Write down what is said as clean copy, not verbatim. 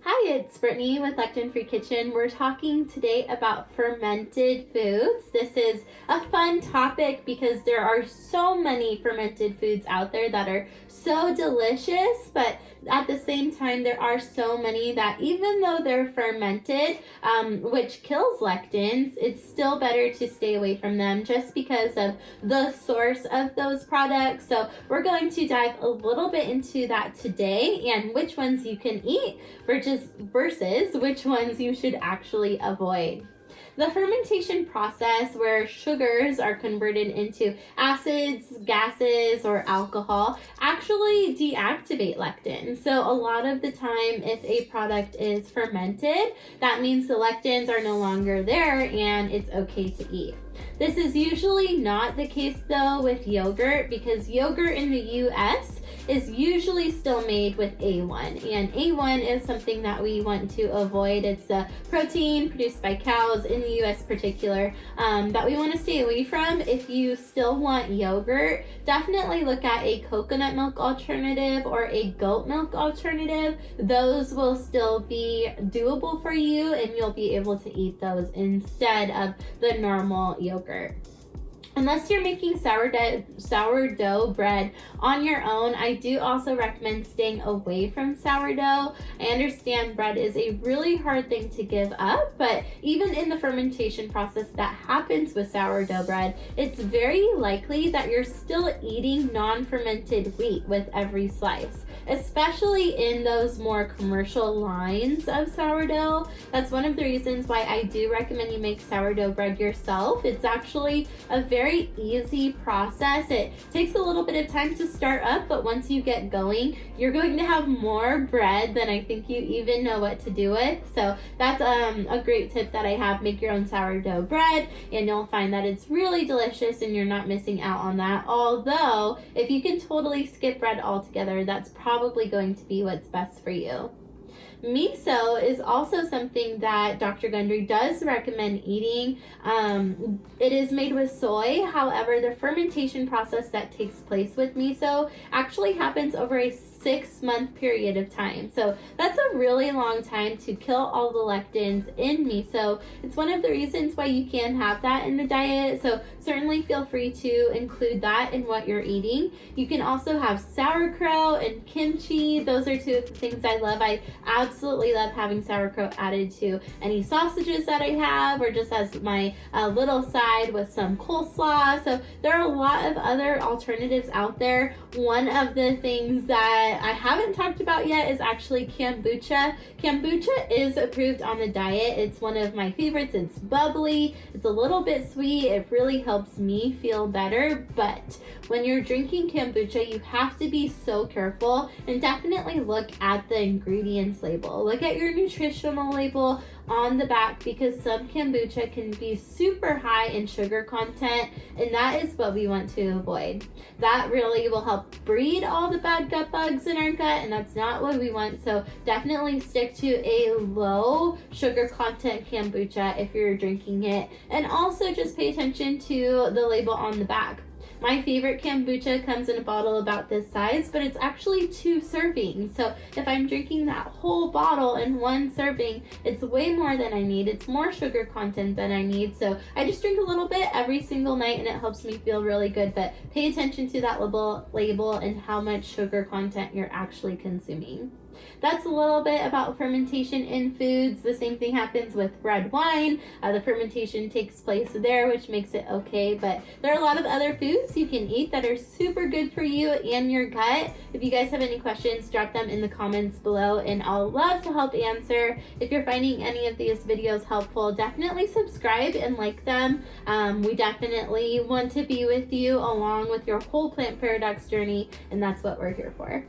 Hi, it's Brittany with Lectin Free Kitchen. We're talking today about fermented foods. This is a fun topic because there are so many fermented foods out there that are so delicious, but at the same time, there are so many that even though they're fermented, which kills lectins, it's still better to stay away from them just because of the source of those products. So we're going to dive a little bit into that today and which ones you can eat versus which ones you should actually avoid. The fermentation process, where sugars are converted into acids, gases, or alcohol, actually deactivate lectins. So a lot of the time, if a product is fermented, that means the lectins are no longer there and it's okay to eat. This is usually not the case though with yogurt, because yogurt in the US is usually still made with A1, and A1 is something that we want to avoid. It's a protein produced by cows in the US particular that we want to stay away from. If you still want yogurt, definitely look at a coconut milk alternative or a goat milk alternative. Those will still be doable for you and you'll be able to eat those instead of the normal yogurt. Unless you're making sourdough bread on your own, I do also recommend staying away from sourdough. I understand bread is a really hard thing to give up, but even in the fermentation process that happens with sourdough bread, it's very likely that you're still eating non-fermented wheat with every slice, especially in those more commercial lines of sourdough. That's one of the reasons why I do recommend you make sourdough bread yourself. It's actually a very easy process. It takes a little bit of time to start up, but once you get going, you're going to have more bread than I think you even know what to do with. So that's a great tip that I have. Make your own sourdough bread and you'll find that it's really delicious and you're not missing out on that. Although, if you can totally skip bread altogether, that's probably going to be what's best for you. Miso is also something that Dr. Gundry does recommend eating. It is made with soy. However, the fermentation process that takes place with miso actually happens over a 6-month period of time. So that's a really long time to kill all the lectins in miso. It's one of the reasons why you can have that in the diet. So certainly feel free to include that in what you're eating. You can also have sauerkraut and kimchi. Those are two of the things I love. I absolutely love having sauerkraut added to any sausages that I have, or just as my little side with some coleslaw. So there are a lot of other alternatives out there. One of the things that I haven't talked about yet is actually kombucha. Kombucha is approved on the diet. It's one of my favorites. It's bubbly. It's a little bit sweet. It really helps me feel better. But when you're drinking kombucha, you have to be so careful and definitely look at the ingredients label. Look at your nutritional label on the back, because some kombucha can be super high in sugar content, and that is what we want to avoid. That really will help breed all the bad gut bugs in our gut, and that's not what we want. So definitely stick to a low sugar content kombucha if you're drinking it, and also just pay attention to the label on the back. My favorite kombucha comes in a bottle about this size, but it's actually 2 servings. So if I'm drinking that whole bottle in 1 serving, it's way more than I need. It's more sugar content than I need. So I just drink a little bit every single night and it helps me feel really good. But pay attention to that label and how much sugar content you're actually consuming. That's a little bit about fermentation in foods. The same thing happens with red wine. The fermentation takes place there, which makes it okay. But there are a lot of other foods you can eat that are super good for you and your gut. If you guys have any questions, drop them in the comments below and I'll love to help answer. If you're finding any of these videos helpful, definitely subscribe and like them. We definitely want to be with you along with your whole plant paradox journey, and that's what we're here for.